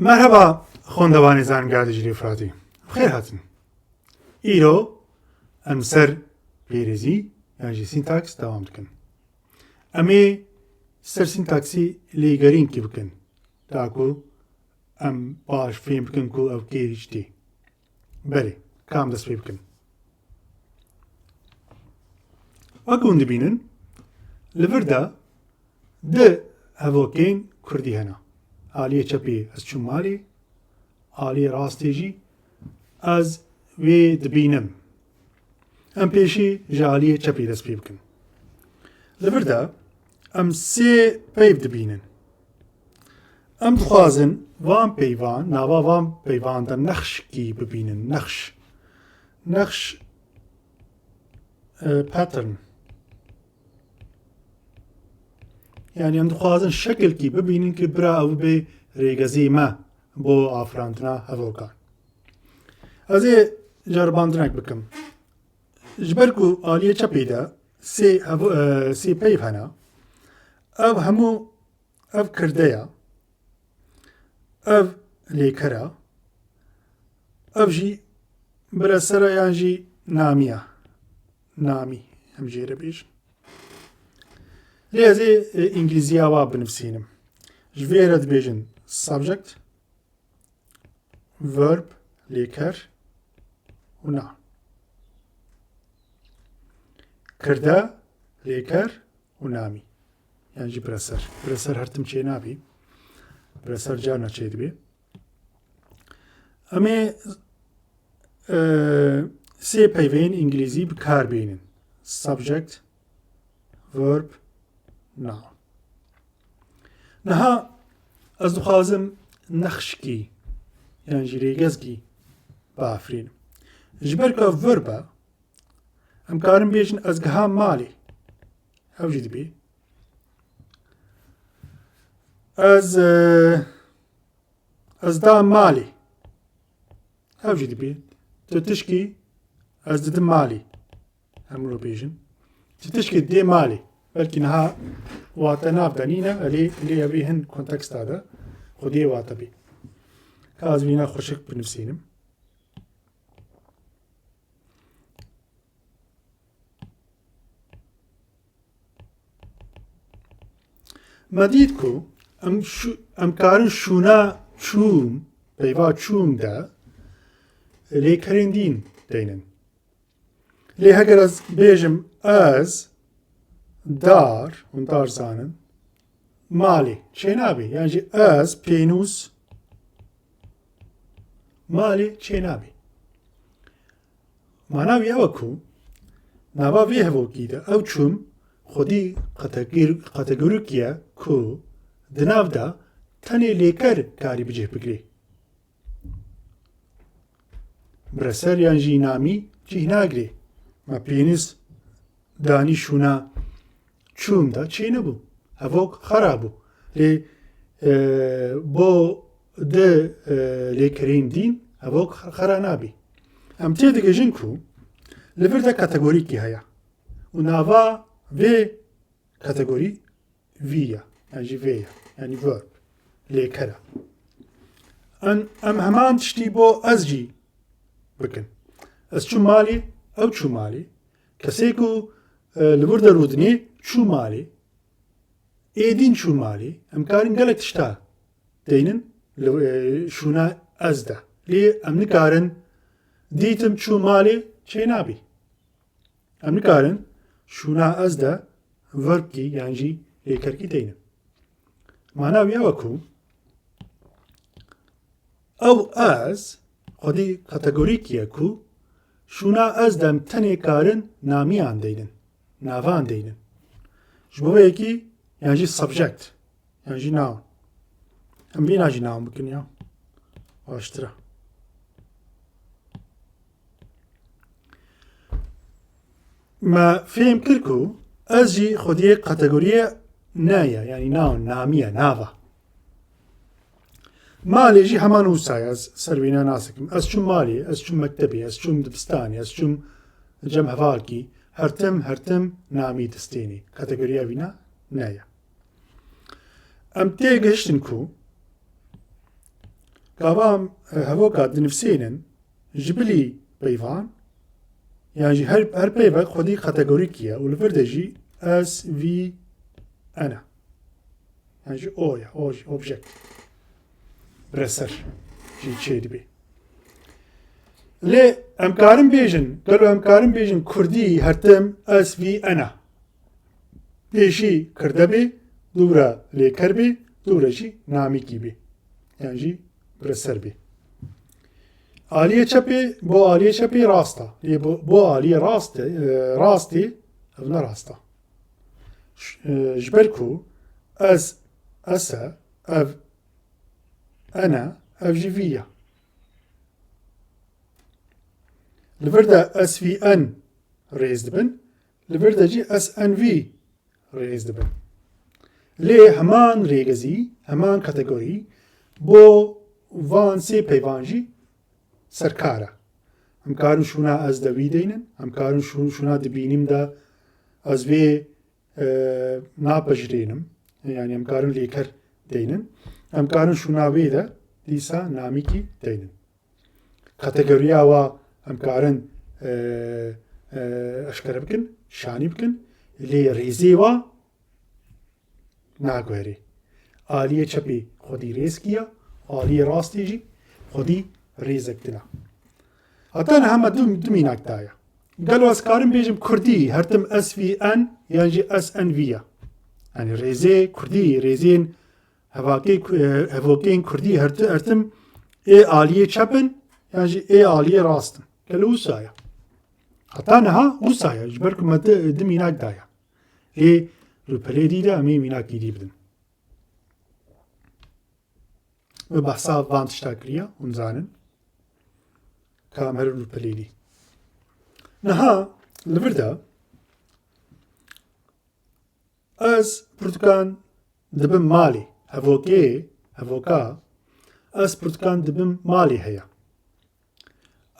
Merhaba خوندوانی زانگاردجلی افراطی خیر هاتن ایرو ام سر پیرزی یعنی سینتاکس دوام دکن امی سر سینتاکسی لیگرین کی بکن تاکو ام باش فهم بکن کو او کیریش دی بله کام دست پی بکن اگون دبینن لوردا ده هفوکین کردی هنا آلیه چپی از چون مالی آلیه راستیجی از وی دبینم ام پیشی جالیه چپی دست پی بکن لوردا ام سی پیب دبینن ام دخوازن وان پیوان ناوا وان پیوان دا نقش کی ببینن نقش pattern يعني ام دخوازن شكل كي ببينن كي برا او بي ريغزي ما بو افرانتنا هفوكان ازي جرباندناك بكم جبركو آلية چپيدا سي بيف هنا او همو او كرديا او ليكرا او جي برا سرا يانجي نامي هم جيرا بيش لازم إنجليزية واب بنفسينم جويرد بيجن subject verb ليكر ونا كردا ليكر ونامي يعني جي برسر هرتم چه نابي برسر جانا چه دبي امي سي بيوين إنجليزي بكار بينن subject verb نعم نها از دخوازم نخشكي يعني جريغزكي بافرين جبركا verba ام كارم بيجن از گهام مالي او جد بي از دام مالي او جد بي تتشكي از دم مالي هم رو بيجن تتشكي دي مالي بلكن ها واتناف دانينا اللي يبيهن كونتكست هذا خديه واتبي كازبينا خوشك بنفسينم مديدكو ام كارن شونا چوم بيوا چوم دا لي كرندين دينن لي هگر از بيجم از دار und dar zanen mali çe nabi yani az penus mali çe nabi mana vi avaku nava vi hevokida ev çum xodi kategorikiya ku dinavda tane leker kari bijeh bigri breser yani nami cihnagri ma penis dani şuna چوم دا چی نبو هفوک خرابو لی بو ده لیکرین دین هفوک خرانابی ام تیده گجن کو لفر دا کاتگوری کی هیا و ناوا وی کاتگوری ویا يعني ویا يعني verb لیکرا ام همان تشتی بو از جی بکن از چو مالی او چو مالی کسی کو لبر دا رودنی شو مالي ايدين شو مالي ام كارن قالت شتا دينن شونا ازدا لي ام نكارن ديتم شو مالي شي نابي ام نكارن شونا ازدا verb يعني جي ليكركي دينن معناه وياوكو او از خودي كاتيجوريكيا كو شونا ازدا تني كارن ناميان دينن نافان دينن جبوه يكي يعني جي subject يعني جي noun هم بينا جي noun بكن يا واشترا ما فهم كلكو أزي خديه كاتيجورية نايا يعني noun نامية نافا مالي جي همان وساي از سروينا ناسكم از شو مالي از شو مكتبي از شو دبستاني از شو جمع فالكي هرتم نامی دستینی کاتگوریا وینا نایا ام تێگەشتن کو گاوام هەڤۆکا دنفسێنن ji bilî peyvan yan jî her peyvek xwedî kategorîk ye û li vir de jî SVN e yan jî o ye o jî object bireser jî çê dibe lê em karin bêjin gelo em karin bêjin Kurdî hertim SVN e pêşî kirde bê dûra lêker bê dûra jî namîkî bê yan jî bireser bê Aliye çepê bo aliye çepê rast e bo aliye rastê ev ne rast e ji ber ku ez e ev ene ev jî vî ye li vir de SVN rêz dibin li vir de jî SNV rêz dibin lê heman rêgezî heman kategorî bo van sê peyvan jî serkar e em karin şûna ez de wî deynin em karin şûna dibînim de ez vê napejirênim yani em karin lêker deynin em karin şûna wê de dîsa namîkî deynin kategoriya wa em karin eşkere bikin şanî bikin lê rêzê wa naguherî aliye çepê xwedî rêz kiye aliye rastê jî xwedî rêzek dina heta niha du mînak daye gelo ez karim bêjim Kurdî hertim SVN yan jî SNV ye yani rêzê Kurdî rêzên hevokên Kurdî hertim ê aliyê çepin yan jî ê aliyê rast in gelo wisa ye heta niha wisa ye ji ber ku me du mînak daye lê li pelê dî de em ê mînakî dî bidin ve behsa van tişta kiriye hûn zanin kam her li pelê dî niha li vir de ez pirtûkan dibim malê hevoka ez pirtûkan dibim malê heye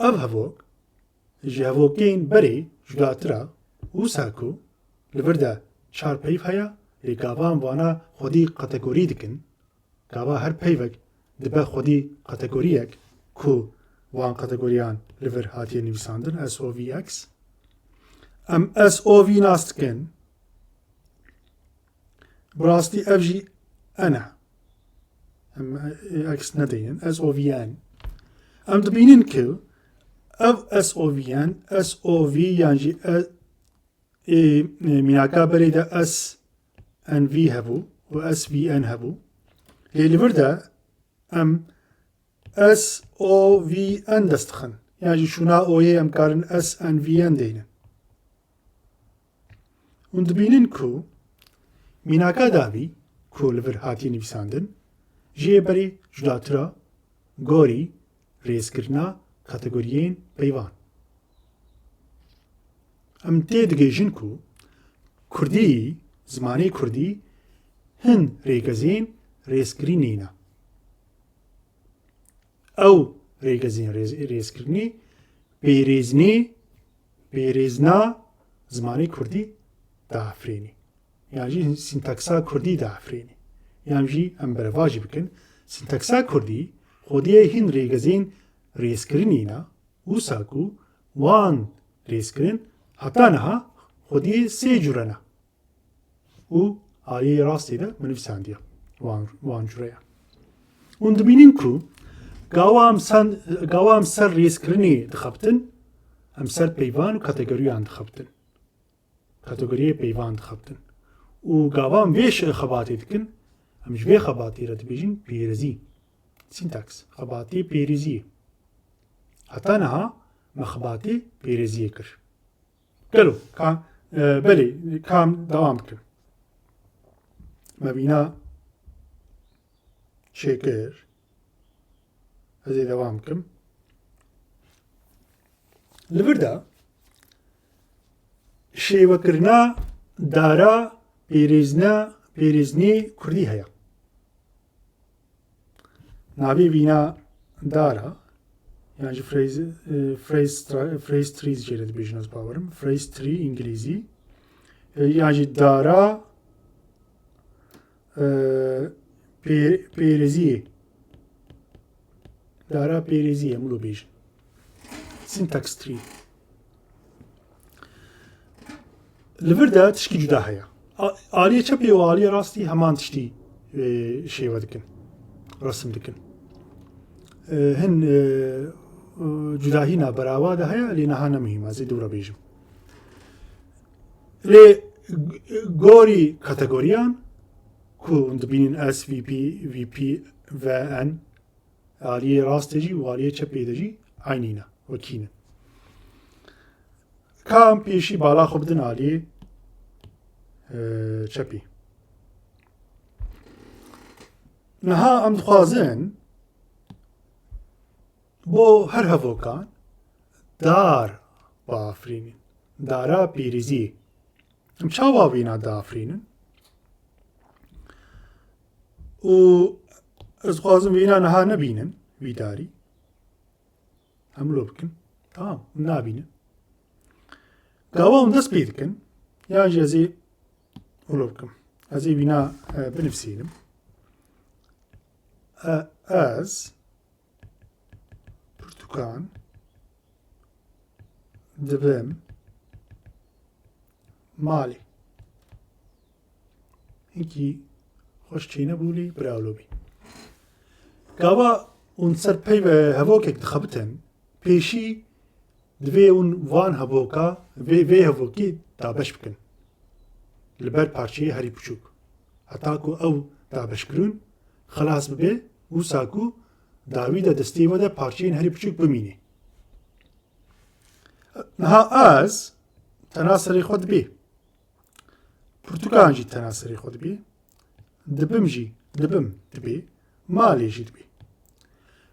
ev hevok ji hevokên berê judatir e wisa ku li vir de çar peyv heye lê gavan wana xwedî kategorî dikin gava her peyvek dibe xwedî kategoriyek ku wan kategoriyan li vir hatiye nivîsandin SOVX em SOV nas dikin bi rastî ev jî ene em X nedeynin SOVN em dibînin ku ev SOVN SOV yan jî mînaka berê de SNV hebû û SVN hebû lê li vir de em SOVN dest dixin yan jî şûna oyê em karin SNVN deynin hûn dibînin ku mînaka davî ku li vir hatiye nivîsandin jê berê judatira gorî rêzkirina kategoriyên peyvan em tê digêjin ku Kurdî zimanê Kurdî hin rêgezên rêzkirînê ne ew rêgezên rêzkirinê pêrêzna zimanê Kurdî dahefrênî yan jî sintaksa Kurdî dahefrênî yan jî em bereva jî bikin sintaksa Kurdî xwediyê hin rêgezên rêzkirinî ne wisa ku wan rêzkirin heta niha xwediyê sê cure ne û aliyê rastê de binivîsandiye wan cureya hûn dibînin ku gawa em ser rêzkirinê dixebitin em ser peyvan û kategoriyan dixebitin kategoriyê peyvan dixebitin û gawa em vê xebatê dikin em ji vê xebatê re dibêjin pêrezî sintaks xebatê pêrezî heta niha me xebatê pêreziyê kir gelo belê kam dewam bikin me bîna çêkir ez ê dewam bikim li vir de şêwekirina dara pêrêzinê Kurdî heye navê bîna dara yan jî phrase tree jê re dibêjin ez bawerim phrase tree îngilîzî yan jî dara pêreziyê دارا بيريزية ملو بيجن syntax tree لفردا تشكي جدا هيا آلية چپي و آلية راستي همان تشتي شيوة دكن رسم دكن هن جداهينا براوا ده هيا لينها نمهمة زي دورا بيجم لي غوري كاتيجوريان كو دبينين اس في بي و ان آلية راستجي و آلية چپي دجي عينينا وكينا كام بيشي بالا خبدن آلية چپي نها ام دخوازن بو هر هفوكان دار بافرينين دارا بيريزي ام چاوا وينا دافرينين و از خوازم وينا نها نبينن ويداري هم لو بكن تمام نابينن قاوهم دست بيدكن يعني زي ولو بكم هذي وينا بنفسينم از برتقان دبم مالي هنكي خوش چينه بولي براولو بي قاوا اون سر پي هفوكك دخبتن پیشي دوی اون وان هفوكا وی هفوكي دابش بكن لبر پارچه هری بچوك حتا کو او دابش کرون خلاص ببه و ساکو داوی دا دستی و دا پارچین هری بچوک بمینه نها از تناسری خود بی پرتوکان جی تناسری خود بی دبم جی دبم دبی مالی جی دبی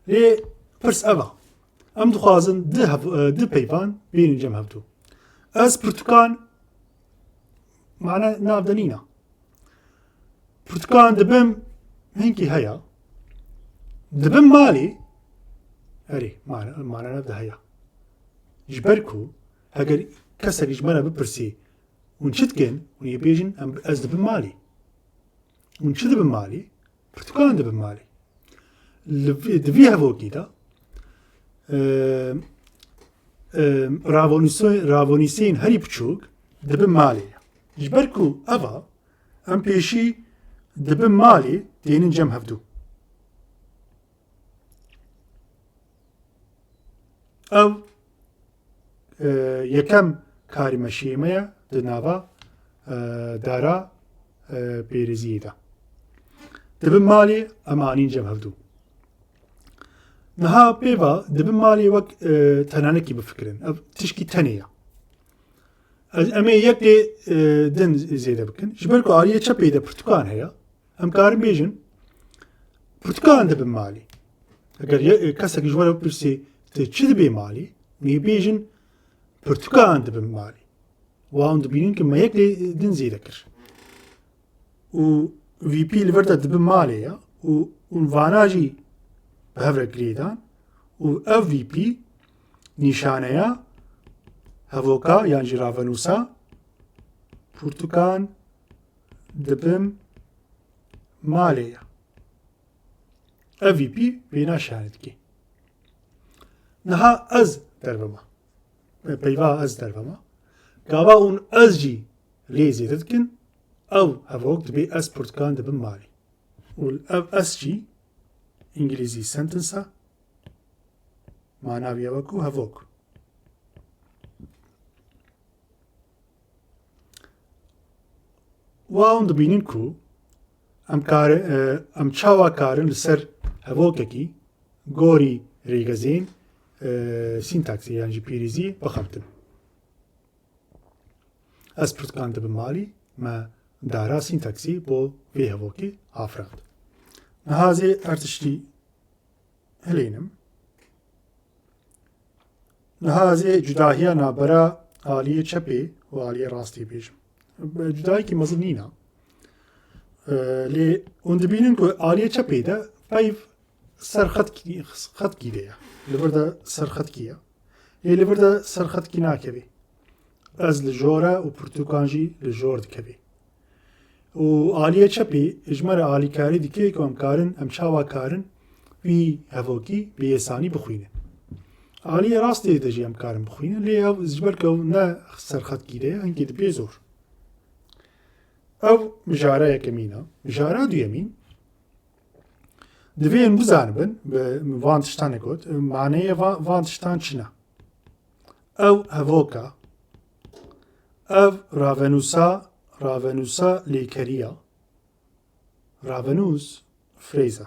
لی پرس اوه ام دخوازن ده پیوان بین جم هفتو از پرتوکان معنا نافدنينا برتقان دبم هنكي هيا دبم مالي اري معنا نبدا هيا جبركو هاجر كسر يجمنا ببرسي ونشتكن ونيبيجن ام از دبم مالي ونشد دبم مالي برتقان دبم مالي دبيها فوقي دا رافونيسين هري بچوك دبم مالي جبركو أفا أم بيشي دبم مالي دينين جم هفدو أو يكم كاري مشيمية دنافا دارا بيرزيدا دبم مالي أمانين جم هفدو نها بيفا دبم مالي وك تنانكي بفكرن أو تشكي تنية اما يكلي دن زياده بكن جبركو آلية چپي دا برتقان هيا ام كارم بيجن برتقان دبن مالي اگر كسك جوارا برسي چه دبي مالي ني بيجن برتقان دبن مالي وان دبينين كما يكلي دن زياده كر و في بي لفرتا دبن مالي يا و فاناجي بهفرا قريدان و اف في بي نيشانه يا هفوكا يعني جرافانوسا برتقان دبم ماليا افي بي بينا شاهدكي نها از دربما بيوا از دربما قابا اون از جي ليزي تدكن او هفوك دبي از برتقان دبم مالي والاف اس جي انجليزي سنتنسا معناه بيوكو هفوك واون دبینین کو ام چاوا کارن لسر هفوککی گوری ریگزین سینتاکسی yani جی پیریزی بخمتن از پرتقان دبم مالی ما دارا سینتاکسی بو وی هفوکی آفراد نهازی ارتشتی هلینم نهازی جداهیا نابرا آلیه چپی و آلیه راستی بیجم جدایی که مزن نینا لی اون دبینن که آلیه چپی ده پایف سر خط کی ده لبرده سر خط کیه لبرده سر خط کی ناکبی از لجوره و پرتوکانجی لجور دکبی و آلیه چپی اجمر آلی کاری دیگه که ام کارن ام چاوا کارن وی هەڤۆکی بێسانی بخوێنن ئالیە ڕاستی دەژی ئەم کارم بخوێنن لێ ئەو زبەرکە و نە سەرخەتگیرەیە هەنگێ دەبێ زۆر ئەو بژارە یەکەمینە بژارە دووەمین دەبێن بزانبن بە وان تشتانە گوت مانەیە وان تشتان چنە ئەو هەڤۆکە ئەو ڕاڤەنووسە لێکەریە ڕاڤەنووس فرێزە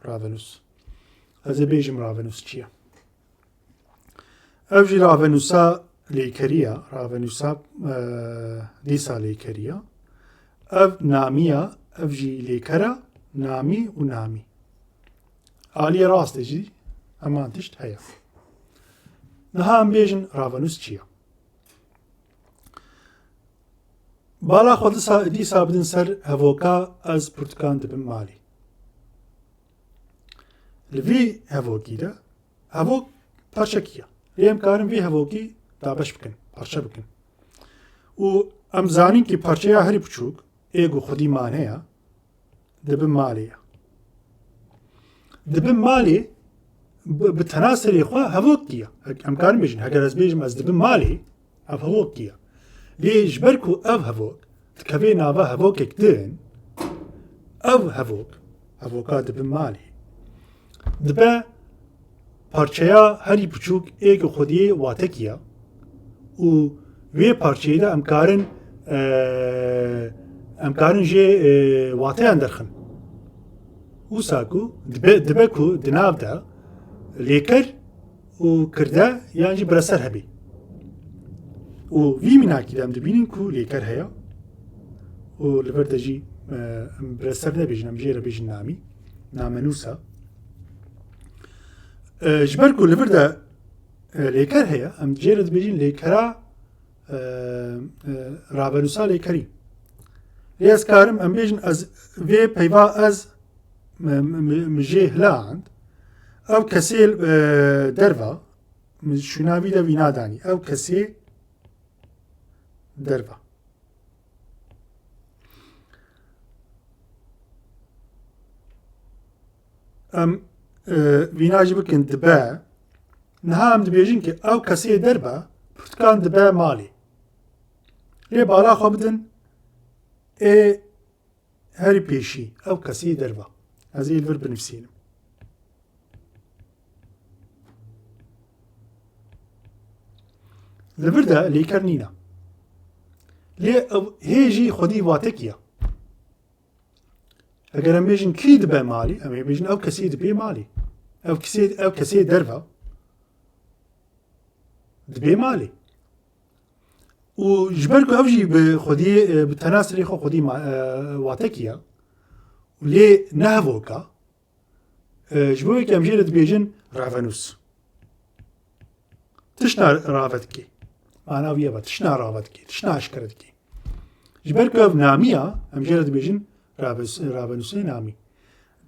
ڕاڤەنووس ئەزە بێژم ڕاڤەنووس چییە ئەوژی ڕاڤەنووسە لێکەریە ڕاڤەنووسە دیسا لێکەریە ئەو نامیە ئەوژی لێکەرە نامی و نامی ئالیە ڕاستێژی ئەمان تشت هەیە نەها ئەم بێژن ڕاڤەنووس چییە باڵا خۆ دیسا بدن سەر هەڤۆکە ئەز پورتکان دەبم مالی لەڤی هەڤۆکیدا هەڤۆک پەرچەکیە لێم کارم وی هەڤۆکی دابەش بکەن پەرچە بکەن و ئەم زانین کی پەرچەیە هەری بچووک ئێگ و خودی مانەیە دەبم مالەیە دەبم مالێ بە تەنها سەرێخوا هەڤۆکیە ئەم کارم بێژن هەگەر ئەس بێژم ئەس دەبم مالێ ئەو هەڤۆکیە لێ ji ber ku ev hevok dikeve nava hevokek din ev hevoka dibin malê dibe parçeya herî piçûk êk xwediyê watekiya û wê parçeyê de em karin jê wateyan derxin wisa ku dibe ku di nav de lêker û kirde yan jî bireser hebe û vî mînakî de em dibînin ku lêker heye û li ber de jî em bireser nebêjin em jê re bêjin namî namenûsa ji ber ku li vir de lêker heye em jê re dibêjin lêkera ravenûsa lêkerî lê ez karim em bêjin ez vê peyva ez mi jê hiland ew kesê derva şûnavî de wî nadanî ew kesê derva em vîna jî bikin dibe niha em dibêjin ki ew kesê derve pirtkan dibe malê lê bala xwe bidin ê herî pêşî ew kesê derve ez ê li vir binivîsînim li vir de lêker nîne lê ew hê jî xwedî watekiye eger em bêjin kî dibe malê em ê bêjin ew kesê dibe malê ew kesê derve dibe malê û ji ber ku ew jî bi xwediyê bi tena serê xwe xwedî watekiye lê ne hevoka ji bo wekî em jê re dibêjin ravenûs tişna rave dike mana wî ye tişna rave dike tişna eşkere dike ji ber ku ev namiya em jê re dibêjin ravenûsê namî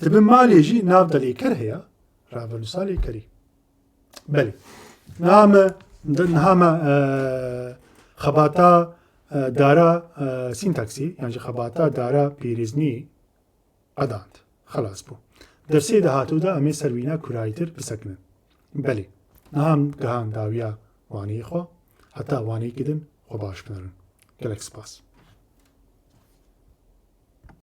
dibin malê jî nav de lêker heye ravenûsa lêkerî belê niha me xebata dara sîntaksî yan jî xebata dara pêrêznî qedand xelas bû dersê dahatû de em ê serwîna kurayîtir bisekinin belê niha em gihan dawiya waneyê xwe heta waneyekî din xwe baş binirin gelek spas